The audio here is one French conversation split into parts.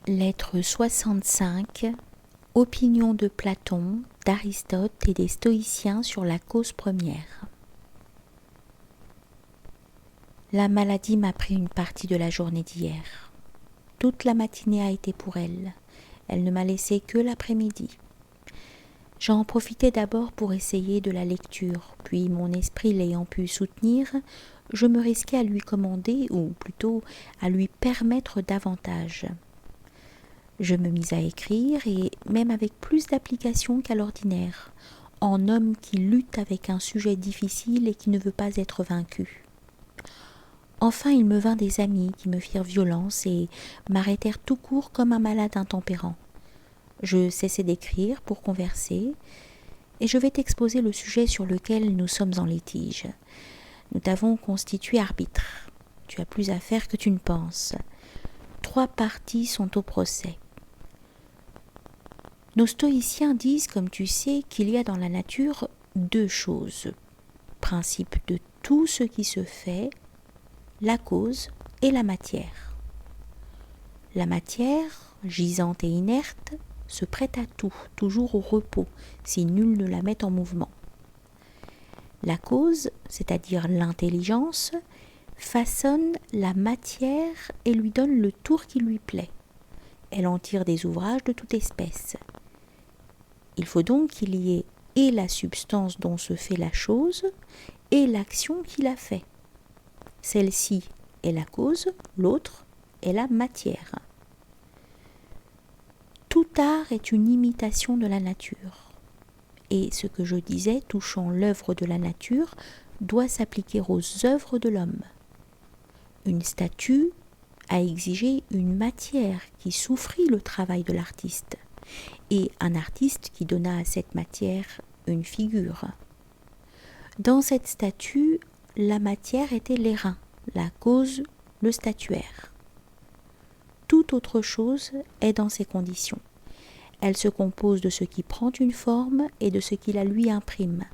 Lettre 65. Opinion de Platon, d'Aristote et des stoïciens sur la cause première. La maladie m'a pris une partie de la journée d'hier. Toute la matinée a été pour elle. Elle ne m'a laissé que l'après-midi. J'en profitais d'abord pour essayer de la lecture, puis mon esprit l'ayant pu soutenir, je me risquais à lui commander, ou plutôt à lui permettre davantage. Je me mis à écrire, et même avec plus d'application qu'à l'ordinaire, en homme qui lutte avec un sujet difficile et qui ne veut pas être vaincu. Enfin il me vint des amis qui me firent violence et m'arrêtèrent tout court comme un malade intempérant. Je cessai d'écrire pour converser, et je vais t'exposer le sujet sur lequel nous sommes en litige. Nous t'avons constitué arbitre. Tu as plus à faire que tu ne penses. 3 parties sont au procès. Nos stoïciens disent, comme tu sais, qu'il y a dans la nature 2 choses. Principe de tout ce qui se fait, la cause et la matière. La matière, gisante et inerte, se prête à tout, toujours au repos, si nul ne la met en mouvement. La cause, c'est-à-dire l'intelligence, façonne la matière et lui donne le tour qui lui plaît. Elle en tire des ouvrages de toute espèce. Il faut donc qu'il y ait et la substance dont se fait la chose et l'action qui la fait. Celle-ci est la cause, l'autre est la matière. Tout art est une imitation de la nature. Et ce que je disais touchant l'œuvre de la nature doit s'appliquer aux œuvres de l'homme. Une statue a exigé une matière qui souffrit le travail de l'artiste, et un artiste qui donna à cette matière une figure. Dans cette statue, la matière était l'airain, la cause, le statuaire. Toute autre chose est dans ces conditions. Elle se compose de ce qui prend une forme et de ce qui la lui imprime.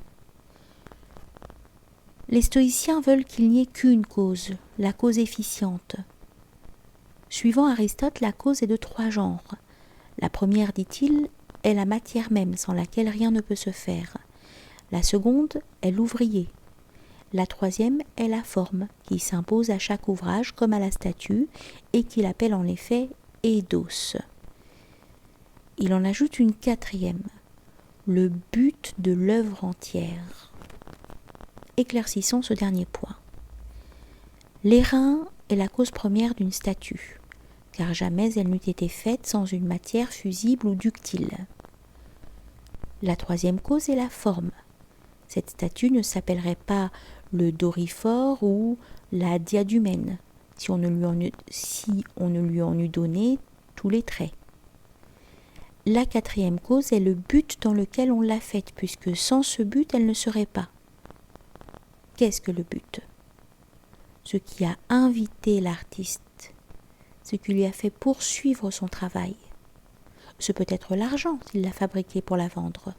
Les stoïciens veulent qu'il n'y ait qu'une cause, la cause efficiente. Suivant Aristote, la cause est de 3 genres. La première, dit-il, est la matière même, sans laquelle rien ne peut se faire. La seconde est l'ouvrier. La troisième est la forme, qui s'impose à chaque ouvrage comme à la statue, et qu'il appelle en effet eidos. Il en ajoute une 4e, le but de l'œuvre entière. Éclaircissons ce dernier point. L'airain est la cause première d'une statue, car jamais elle n'eût été faite sans une matière fusible ou ductile. La 3e cause est la forme. Cette statue ne s'appellerait pas le doryphore ou la diadumène, si on ne lui en eût donné tous les traits. La 4e cause est le but dans lequel on l'a faite, puisque sans ce but, elle ne serait pas. Qu'est-ce que le but ? Ce qui a invité l'artiste, ce qui lui a fait poursuivre son travail. Ce peut être l'argent s'il l'a fabriqué pour la vendre,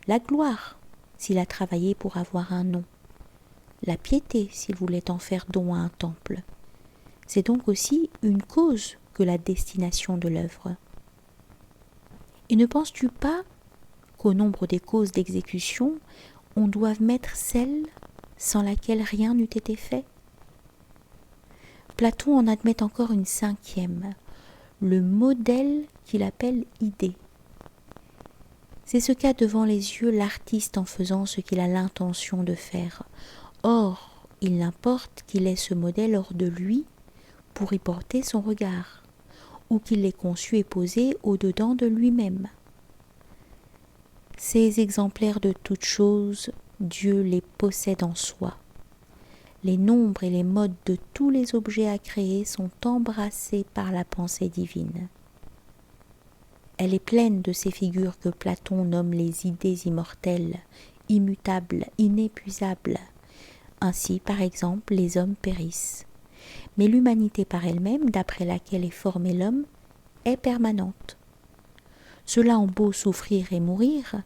la gloire s'il a travaillé pour avoir un nom, la piété s'il voulait en faire don à un temple. C'est donc aussi une cause que la destination de l'œuvre. Et ne penses-tu pas qu'au nombre des causes d'exécution, on doive mettre celle sans laquelle rien n'eût été fait ? Platon en admet encore une 5e, le modèle qu'il appelle idée. C'est ce qu'a devant les yeux l'artiste en faisant ce qu'il a l'intention de faire. Or, il n'importe qu'il ait ce modèle hors de lui pour y porter son regard, ou qu'il l'ait conçu et posé au-dedans de lui-même. Ces exemplaires de toutes choses, Dieu les possède en soi. Les nombres et les modes de tous les objets à créer sont embrassés par la pensée divine. Elle est pleine de ces figures que Platon nomme les idées immortelles, immutables, inépuisables. Ainsi, par exemple, les hommes périssent. Mais l'humanité par elle-même, d'après laquelle est formé l'homme, est permanente. Ceux-là ont beau souffrir et mourir,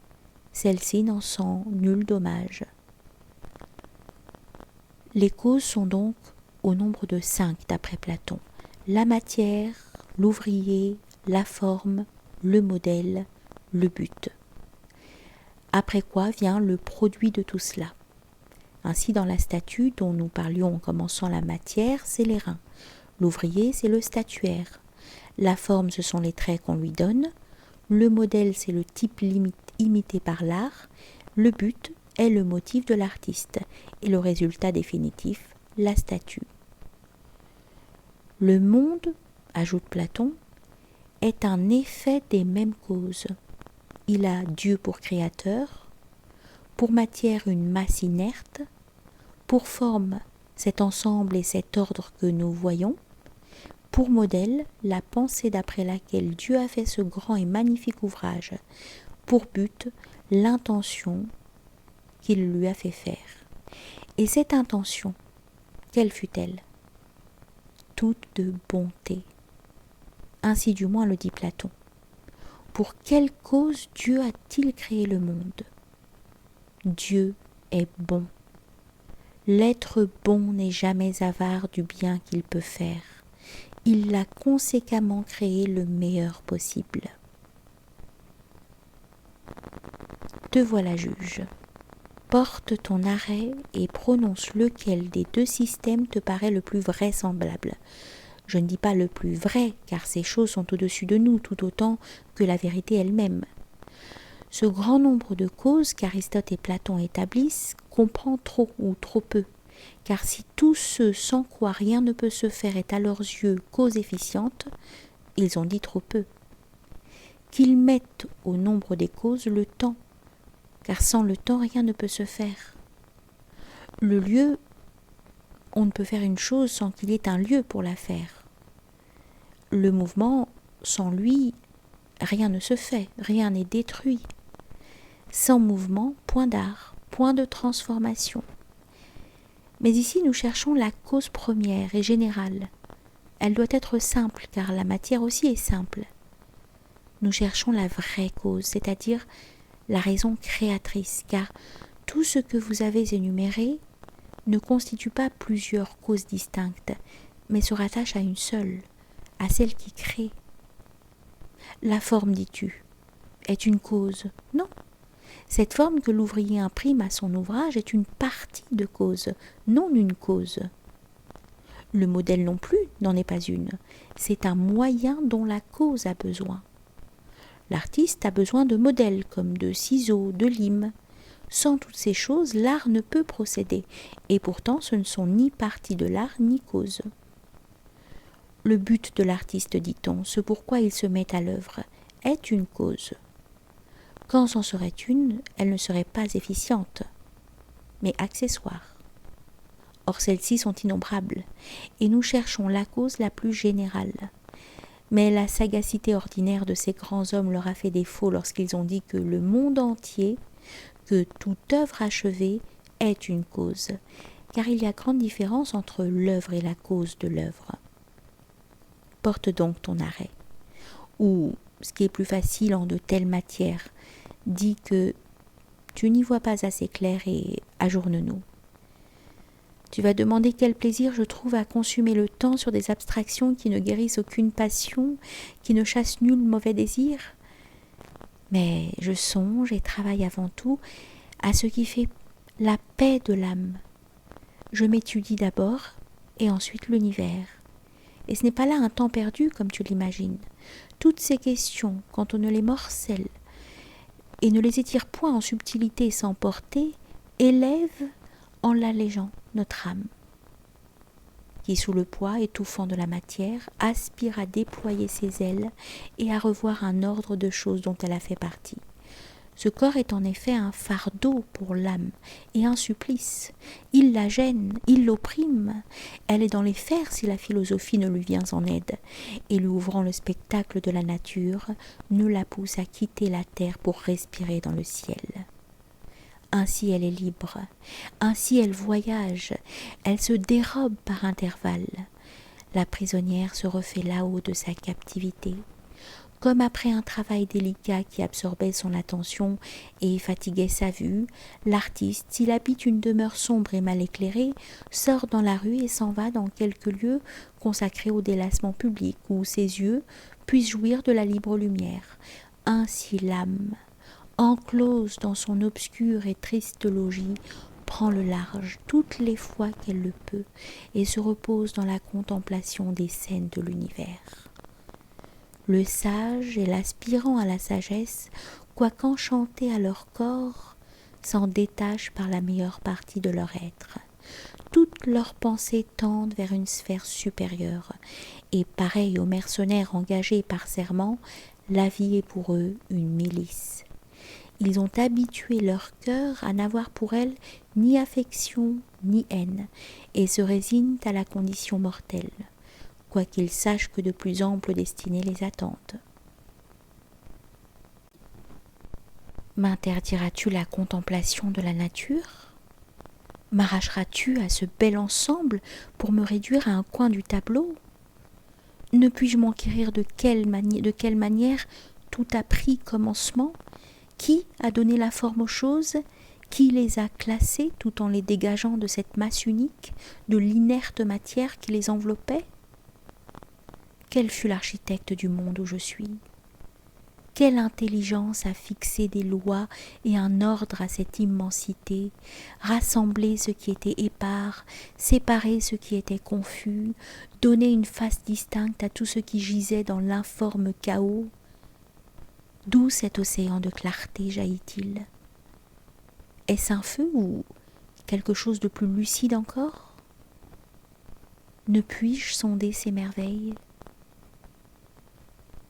celle-ci n'en sent nul dommage. Les causes sont donc au nombre de 5 d'après Platon. La matière, l'ouvrier, la forme, le modèle, le but. Après quoi vient le produit de tout cela. Ainsi, dans la statue dont nous parlions en commençant la matière, c'est les reins. L'ouvrier, c'est le statuaire. La forme, ce sont les traits qu'on lui donne. Le modèle, c'est le type imité par l'art. Le but est le motif de l'artiste. Et le résultat définitif, la statue. Le monde, ajoute Platon, est un effet des mêmes causes. Il a Dieu pour créateur, pour matière une masse inerte, pour forme cet ensemble et cet ordre que nous voyons, pour modèle la pensée d'après laquelle Dieu a fait ce grand et magnifique ouvrage, pour but l'intention qu'il lui a fait faire. Et cette intention, quelle fut-elle ? Toute de bonté. Ainsi du moins le dit Platon. Pour quelle cause Dieu a-t-il créé le monde ? Dieu est bon. L'être bon n'est jamais avare du bien qu'il peut faire. Il l'a conséquemment créé le meilleur possible. Te voilà juge. Porte ton arrêt et prononce lequel des deux systèmes te paraît le plus vraisemblable. Je ne dis pas le plus vrai, car ces choses sont au-dessus de nous, tout autant que la vérité elle-même. Ce grand nombre de causes qu'Aristote et Platon établissent comprend trop ou trop peu, car si tous ceux sans quoi rien ne peut se faire est à leurs yeux cause efficiente, ils ont dit trop peu. Qu'ils mettent au nombre des causes le temps, car sans le temps rien ne peut se faire. Le lieu, on ne peut faire une chose sans qu'il y ait un lieu pour la faire. Le mouvement, sans lui, rien ne se fait, rien n'est détruit. Sans mouvement, point d'art, point de transformation. Mais ici, nous cherchons la cause première et générale. Elle doit être simple, car la matière aussi est simple. Nous cherchons la vraie cause, c'est-à-dire la raison créatrice, car tout ce que vous avez énuméré ne constitue pas plusieurs causes distinctes, mais se rattache à une seule, à celle qui crée. La forme, dis-tu, est une cause? Non. Cette forme que l'ouvrier imprime à son ouvrage est une partie de cause, non une cause. Le modèle non plus n'en est pas une. C'est un moyen dont la cause a besoin. L'artiste a besoin de modèles comme de ciseaux, de limes. Sans toutes ces choses, l'art ne peut procéder, et pourtant ce ne sont ni partie de l'art ni cause. Le but de l'artiste, dit-on, ce pourquoi il se met à l'œuvre, est une cause. Quand c'en serait une, elle ne serait pas efficiente, mais accessoire. Or celles-ci sont innombrables, et nous cherchons la cause la plus générale. Mais la sagacité ordinaire de ces grands hommes leur a fait défaut lorsqu'ils ont dit que le monde entier, que toute œuvre achevée est une cause, car il y a grande différence entre l'œuvre et la cause de l'œuvre. Porte donc ton arrêt. Ou, ce qui est plus facile en de telles matières, dis que tu n'y vois pas assez clair et ajourne-nous. Tu vas demander quel plaisir je trouve à consumer le temps sur des abstractions qui ne guérissent aucune passion, qui ne chassent nul mauvais désir. Mais je songe et travaille avant tout à ce qui fait la paix de l'âme. Je m'étudie d'abord et ensuite l'univers. Et ce n'est pas là un temps perdu comme tu l'imagines. Toutes ces questions, quand on ne les morcelle et ne les étire point en subtilité sans portée, élèvent en l'allégeant notre âme, qui sous le poids étouffant de la matière aspire à déployer ses ailes et à revoir un ordre de choses dont elle a fait partie. Ce corps est en effet un fardeau pour l'âme et un supplice. Il la gêne, il l'opprime. Elle est dans les fers si la philosophie ne lui vient en aide, et lui ouvrant le spectacle de la nature, ne la pousse à quitter la terre pour respirer dans le ciel. Ainsi elle est libre, ainsi elle voyage, elle se dérobe par intervalles. La prisonnière se refait là-haut de sa captivité. Comme après un travail délicat qui absorbait son attention et fatiguait sa vue, l'artiste, s'il habite une demeure sombre et mal éclairée, sort dans la rue et s'en va dans quelque lieu consacré au délassement public, où ses yeux puissent jouir de la libre lumière. Ainsi l'âme, enclose dans son obscur et triste logis, prend le large toutes les fois qu'elle le peut et se repose dans la contemplation des scènes de l'univers. Le sage et l'aspirant à la sagesse, quoiqu'enchantés à leur corps, s'en détachent par la meilleure partie de leur être. Toutes leurs pensées tendent vers une sphère supérieure, et pareils aux mercenaires engagés par serment, la vie est pour eux une milice. Ils ont habitué leur cœur à n'avoir pour elle ni affection ni haine, et se résignent à la condition mortelle, quoiqu'ils sachent que de plus amples destinées les attendent. M'interdiras-tu la contemplation de la nature ? M'arracheras-tu à ce bel ensemble pour me réduire à un coin du tableau ? Ne puis-je m'enquérir de quelle manière tout a pris commencement ? Qui a donné la forme aux choses ? Qui les a classées tout en les dégageant de cette masse unique, de l'inerte matière qui les enveloppait ? Quel fut l'architecte du monde où je suis ? Quelle intelligence a fixé des lois et un ordre à cette immensité, rassemblé ce qui était épars, séparé ce qui était confus, donné une face distincte à tout ce qui gisait dans l'informe chaos ? D'où cet océan de clarté jaillit-il ? Est-ce un feu ou quelque chose de plus lucide encore ? Ne puis-je sonder ces merveilles ?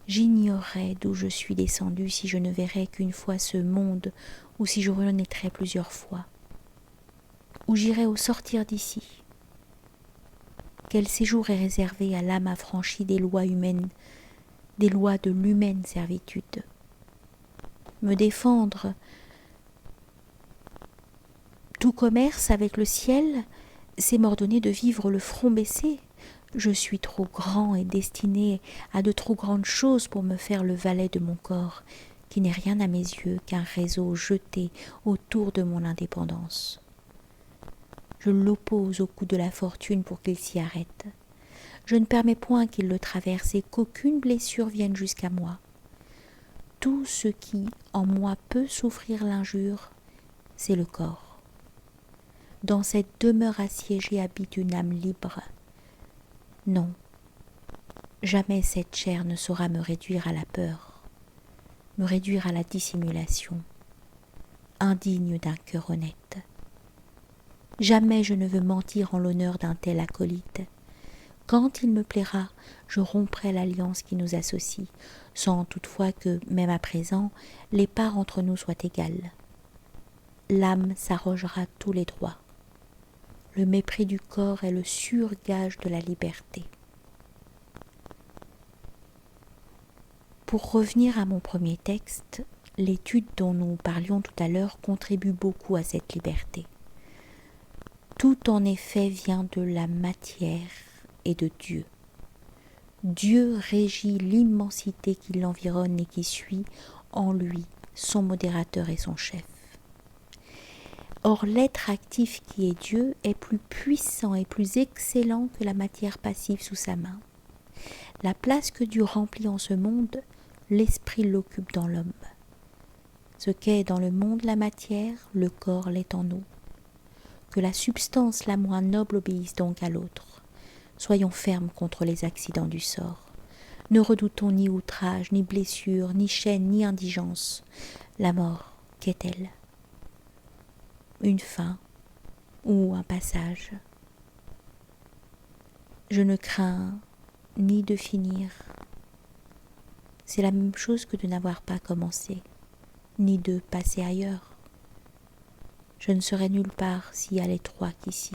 J'ignorerais d'où je suis descendu si je ne verrais qu'une fois ce monde, ou si je renaîtrais plusieurs fois. Où j'irais au sortir d'ici ? Quel séjour est réservé à l'âme affranchie des lois humaines, des lois de l'humaine servitude ? Me défendre tout commerce avec le ciel, c'est m'ordonner de vivre le front baissé. Je suis trop grand et destiné à de trop grandes choses pour me faire le valet de mon corps, qui n'est rien à mes yeux qu'un réseau jeté autour de mon indépendance. Je l'oppose au coup de la fortune pour qu'il s'y arrête. Je ne permets point qu'il le traverse et qu'aucune blessure vienne jusqu'à moi. Tout ce qui, en moi, peut souffrir l'injure, c'est le corps. Dans cette demeure assiégée habite une âme libre. Non, jamais cette chair ne saura me réduire à la peur, me réduire à la dissimulation, indigne d'un cœur honnête. Jamais je ne veux mentir en l'honneur d'un tel acolyte. Quand il me plaira, je romprai l'alliance qui nous associe, sans toutefois que, même à présent, les parts entre nous soient égales. L'âme s'arrogera tous les droits. Le mépris du corps est le sûr gage de la liberté. Pour revenir à mon premier texte, l'étude dont nous parlions tout à l'heure contribue beaucoup à cette liberté. Tout en effet vient de la matière et de Dieu. Dieu régit l'immensité qui l'environne et qui suit en lui son modérateur et son chef. Or, l'être actif qui est Dieu est plus puissant et plus excellent que la matière passive sous sa main. La place que Dieu remplit en ce monde, l'esprit l'occupe dans l'homme. Ce qu'est dans le monde la matière, le corps l'est en nous. Que la substance la moins noble obéisse donc à l'autre. Soyons fermes contre les accidents du sort. Ne redoutons ni outrage, ni blessure, ni chaîne, ni indigence. La mort, qu'est-elle ? Une fin ou un passage. Je ne crains ni de finir. C'est la même chose que de n'avoir pas commencé, ni de passer ailleurs. Je ne serais nulle part si à l'étroit qu'ici.